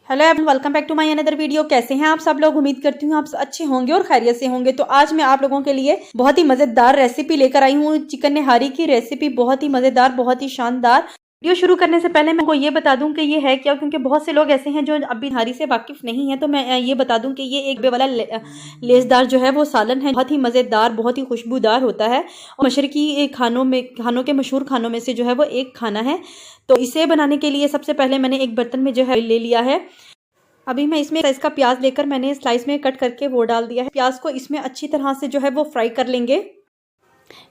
Hello everyone, welcome back to my another video. कैसे हैं आप सब लोग? उम्मीद करती हूँ आप अच्छे होंगे और खैरियत से होंगे। तो आज मैं आप लोगों के लिए बहुत ही मजेदार रेसिपी लेकर आई हूँ। चिकन निहारी की रेसिपी बहुत ही मजेदार, बहुत ही शानदार। वीडियो शुरू करने से पहले मैं आपको ये बता दूं कि ये है क्या, क्योंकि बहुत से लोग ऐसे हैं जो अभी निहारी से वाकिफ नहीं है। तो मैं ये बता दूं कि ये एक बे वाला लेसदार जो है वो सालन है, बहुत ही मज़ेदार, बहुत ही खुशबूदार होता है और मशरकी खानों के मशहूर खानों में से जो है वो एक खाना है। तो इसे बनाने के लिए सबसे पहले मैंने एक बर्तन में जो है ले लिया है। अभी मैं इसमें इसका प्याज लेकर मैंने स्लाइस में कट करके वो डाल दिया है। प्याज को इसमें अच्छी तरह से जो है वो फ्राई कर लेंगे।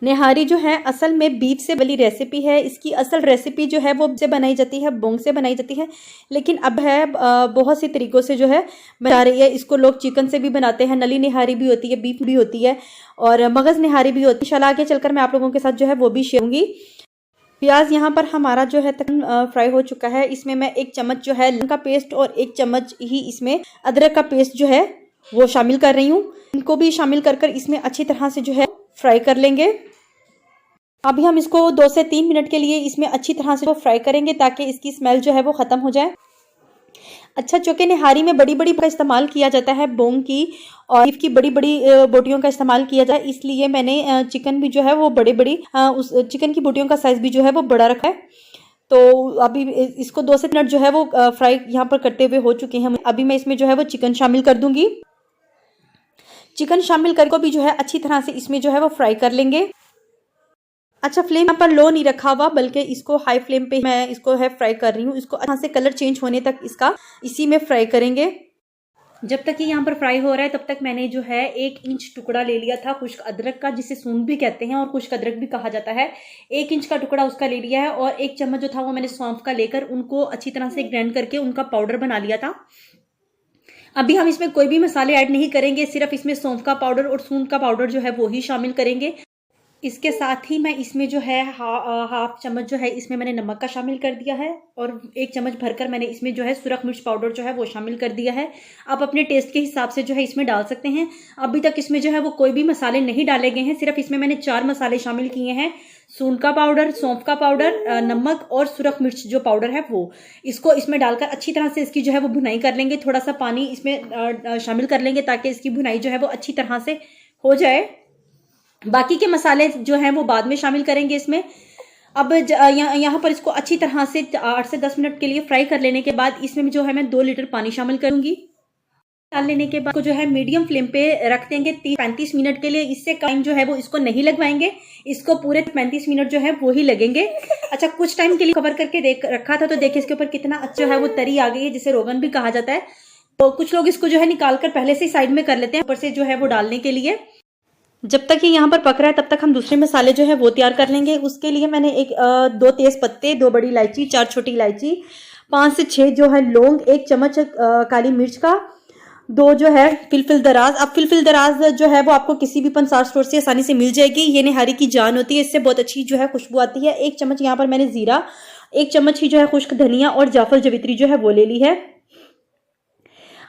निहारी जो है असल में बीफ से बनी रेसिपी है। इसकी असल रेसिपी जो है वो से बनाई जाती है, बोंग से बनाई जाती है, लेकिन अब है बहुत सी तरीकों से जो है बना रही है। इसको लोग चिकन से भी बनाते हैं, नली निहारी भी होती है, बीफ भी होती है और मगज निहारी भी होती है। इंशाल्लाह आगे चलकर मैं आप लोगों के साथ जो है वो भी शेयर करूंगी। प्याज यहाँ पर हमारा जो है तकरीबन फ्राई हो चुका है। इसमें मैं 1 चम्मच जो है लहसुन का पेस्ट और 1 चम्मच ही इसमें अदरक का पेस्ट जो है वो शामिल कर रही हूँ। इनको भी शामिल कर इसमें अच्छी तरह से जो है फ्राई कर लेंगे। अभी हम इसको 2 से 3 मिनट के लिए इसमें अच्छी तरह से फ्राई करेंगे ताकि इसकी स्मेल जो है वो खत्म हो जाए। अच्छा, चूंकि निहारी में बड़ी बड़ी का इस्तेमाल किया जाता है, बोंग की और बीफ की बड़ी बड़ी बोटियों का इस्तेमाल किया जाए, इसलिए मैंने चिकन भी जो है वो बड़ी बड़ी उस चिकन की बोटियों का साइज भी जो है वो बड़ा रखा है। तो अभी इसको 2 से 3 मिनट जो है वो फ्राई यहाँ पर करते हुए हो चुके हैं। अभी मैं इसमें जो है वो चिकन शामिल कर दूंगी। चिकन शामिल करके भी जो है अच्छी तरह से इसमें जो है वो फ्राई कर लेंगे। अच्छा, फ्लेम यहाँ पर लो नहीं रखा हुआ, बल्कि इसको हाई फ्लेम पे मैं इसको है फ्राई कर रही हूँ। इसको अच्छे से कलर चेंज होने तक इसका इसी में फ्राई करेंगे। जब तक ये यहाँ पर फ्राई हो रहा है तब तक मैंने जो है 1 इंच टुकड़ा ले लिया था खुश्क अदरक का, जिसे सूंड भी कहते हैं और खुश्क अदरक भी कहा जाता है। 1 इंच का टुकड़ा उसका ले लिया है और 1 चम्मच जो था वो मैंने सौंफ का लेकर उनको अच्छी तरह से ग्राइंड करके उनका पाउडर बना लिया था। अभी हम इसमें कोई भी मसाले ऐड नहीं करेंगे, सिर्फ इसमें सौंफ का पाउडर और सूंड का पाउडर जो है वो ही शामिल करेंगे। इसके साथ ही मैं इसमें जो है हाफ चम्मच जो है इसमें मैंने नमक का शामिल कर दिया है और 1 चम्मच भरकर मैंने इसमें जो है सुरख मिर्च पाउडर जो है वो शामिल कर दिया है। आप अपने टेस्ट के हिसाब से जो है इसमें डाल सकते हैं। अभी तक इसमें जो है वो कोई भी मसाले नहीं डाले गए हैं, सिर्फ इसमें मैंने 4 मसाले शामिल किए हैं। सूंड का पाउडर, सौंफ का पाउडर, नमक और सुरख मिर्च जो पाउडर है वो, इसको इसमें डालकर अच्छी तरह से इसकी जो है वो भुनाई कर लेंगे। थोड़ा सा पानी इसमें शामिल कर लेंगे ताकि इसकी भुनाई जो है वो अच्छी तरह से हो जाए। बाकी के मसाले जो हैं वो बाद में शामिल करेंगे इसमें। अब यहाँ पर इसको अच्छी तरह से 8 से 10 मिनट के लिए फ्राई कर लेने के बाद इसमें जो है मैं 2 लीटर पानी शामिल करूंगी। डाल लेने के बाद को जो है मीडियम फ्लेम पे रख देंगे 30-35 मिनट के लिए। इससे टाइम जो है वो इसको नहीं लगवाएंगे, इसको पूरे 35 मिनट जो है वो ही लगेंगे। अच्छा, कुछ टाइम के लिए कवर करके रखा था तो देखिए इसके ऊपर कितना अच्छा है वो तरी आ गई है, जिसे रोगन भी कहा जाता है। तो कुछ लोग इसको जो है निकाल कर पहले से साइड में कर लेते हैं ऊपर से जो है वो डालने के लिए। जब तक ये यहाँ पर पक रहा है तब तक हम दूसरे मसाले जो है वो तैयार कर लेंगे। उसके लिए मैंने 2 तेज पत्ते, 2 बड़ी इलायची, 4 छोटी इलायची, 5 से 6 जो है लौंग, 1 चम्मच काली मिर्च का, 2 जो है फिलफिल दराज। अब फिलफिल दराज जो है वो आपको किसी भी पंसार स्टोर से आसानी से मिल जाएगी। ये निहारी की जान होती है, इससे बहुत अच्छी जो है खुशबू आती है। 1 चम्मच यहाँ पर मैंने जीरा, 1 चम्मच ही जो है खुश्क धनिया और जाफर जवित्री जो है वो ले ली है।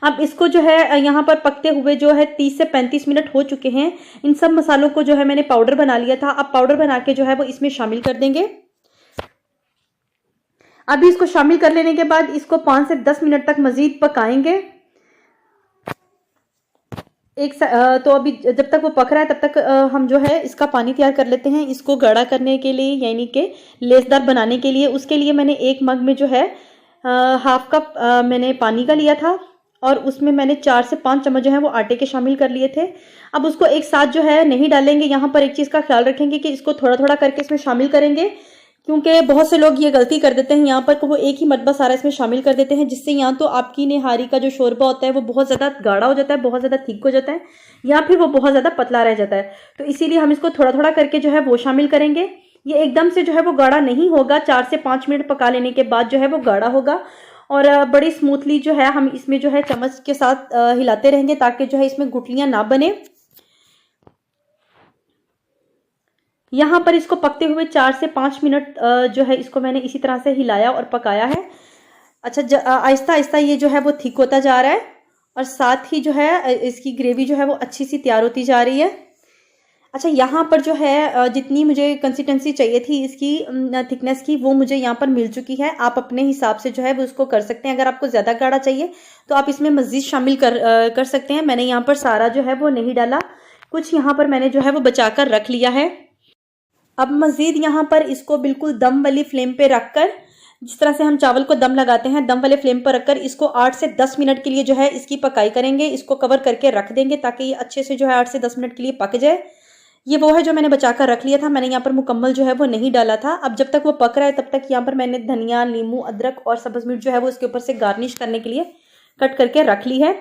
अब इसको जो है यहाँ पर पकते हुए जो है 30 से 35 मिनट हो चुके हैं। इन सब मसालों को जो है मैंने पाउडर बना लिया था। अब पाउडर बना के जो है वो इसमें शामिल कर देंगे। अभी इसको शामिल कर लेने के बाद इसको 5 से 10 मिनट तक मजीद पकाएंगे। तो अभी जब तक वो पक रहा है तब तक हम जो है इसका पानी तैयार कर लेते हैं, इसको गाढ़ा करने के लिए, यानी कि लेसदार बनाने के लिए। उसके लिए मैंने 1 मग में जो है हाफ कप मैंने पानी का लिया था और उसमें मैंने 4 से 5 चम्मच जो है वो आटे के शामिल कर लिए थे। अब उसको एक साथ जो है नहीं डालेंगे। यहाँ पर एक चीज़ का ख्याल रखेंगे कि इसको थोड़ा थोड़ा करके इसमें शामिल करेंगे, क्योंकि बहुत से लोग ये गलती कर देते हैं यहाँ पर कि वो एक ही मरतबा सारा इसमें शामिल कर देते हैं, जिससे यहाँ तो आपकी निहारी का जो शोरबा होता है वो बहुत ज़्यादा गाढ़ा हो जाता है, बहुत ज़्यादा थिक हो जाता है, या फिर वो बहुत ज़्यादा पतला रह जाता है। तो इसीलिए हम इसको थोड़ा थोड़ा करके जो है वो शामिल करेंगे। ये एकदम से जो है वो गाढ़ा नहीं होगा, 4 से 5 मिनट पका लेने के बाद जो है वो गाढ़ा होगा और बड़ी स्मूथली जो है हम इसमें जो है चम्मच के साथ हिलाते रहेंगे ताकि जो है इसमें गुठलियां ना बने। यहाँ पर इसको पकते हुए 4 से 5 मिनट जो है इसको मैंने इसी तरह से हिलाया और पकाया है। अच्छा, आहिस्ता आहिस्ता ये जो है वो थिक होता जा रहा है और साथ ही जो है इसकी ग्रेवी जो है वो अच्छी सी तैयार होती जा रही है। अच्छा, यहाँ पर जो है जितनी मुझे कंसिस्टेंसी चाहिए थी इसकी थिकनेस की, वो मुझे यहाँ पर मिल चुकी है। आप अपने हिसाब से जो है वो उसको कर सकते हैं। अगर आपको ज़्यादा गाढ़ा चाहिए तो आप इसमें मज़ीद शामिल कर सकते हैं। मैंने यहाँ पर सारा जो है वो नहीं डाला, कुछ यहाँ पर मैंने जो है वो बचा कर रख लिया है। अब मज़ीद यहाँ पर इसको बिल्कुल दम वाली फ्लेम पे रखकर, जिस तरह से हम चावल को दम लगाते हैं, दम वाले फ्लेम पर रखकर इसको 8 से 10 मिनट के लिए जो है इसकी पकाई करेंगे। इसको कवर करके रख देंगे ताकि ये अच्छे से जो है 8 से 10 मिनट के लिए पक जाए। ये वो है जो मैंने बचा कर रख लिया था, मैंने यहाँ पर मुकम्मल जो है वो नहीं डाला था। अब जब तक वो पक रहा है तब तक यहाँ पर मैंने धनिया, नींबू, अदरक और सब्ज़ मिर्च जो है वो इसके ऊपर से गार्निश करने के लिए कट करके रख ली है।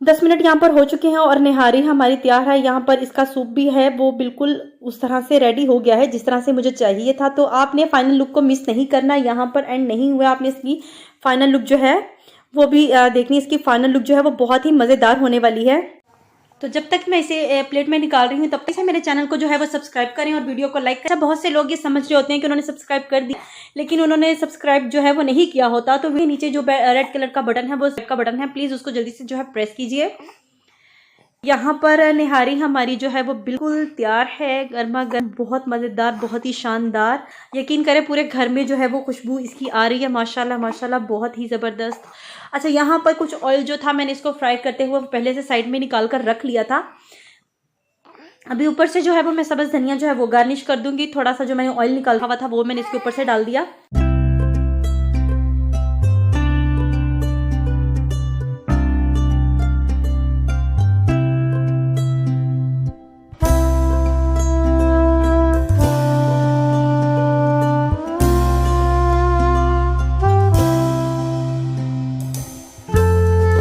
10 मिनट यहाँ पर हो चुके हैं और निहारी हमारी तैयार है। यहाँ पर इसका सूप भी है वो बिल्कुल उस तरह से रेडी हो गया है जिस तरह से मुझे चाहिए था। तो आपने फाइनल लुक को मिस नहीं करना, यहाँ पर एंड नहीं हुआ, आपने इसकी फाइनल लुक जो है वो भी देखनी। इसकी फाइनल लुक जो है वो बहुत ही मज़ेदार होने वाली है। तो जब तक मैं इसे प्लेट में निकाल रही हूँ तब तक से मेरे चैनल को जो है वो सब्सक्राइब करें और वीडियो को लाइक करें। बहुत से लोग ये समझ रहे होते हैं कि उन्होंने सब्सक्राइब कर दिया, लेकिन उन्होंने सब्सक्राइब जो है वो नहीं किया होता। तो वे नीचे जो रेड कलर का बटन है वो का बटन है, प्लीज़ उसको जल्दी से जो है प्रेस कीजिए। यहाँ पर निहारी हमारी जो है वो बिल्कुल तैयार है, गर्मा गर्म, बहुत मज़ेदार, बहुत ही शानदार। यकीन करें पूरे घर में जो है वो खुशबू इसकी आ रही है, माशाल्लाह माशाल्लाह, बहुत ही ज़बरदस्त। अच्छा, यहाँ पर कुछ ऑयल जो था मैंने इसको फ्राई करते हुए पहले से साइड में निकाल कर रख लिया था। अभी ऊपर से जो है वो मैं सब्ज़ धनिया जो है वो गार्निश कर दूंगी। थोड़ा सा जो मैंने ऑयल निकाला हुआ था वो मैंने इसके ऊपर से डाल दिया।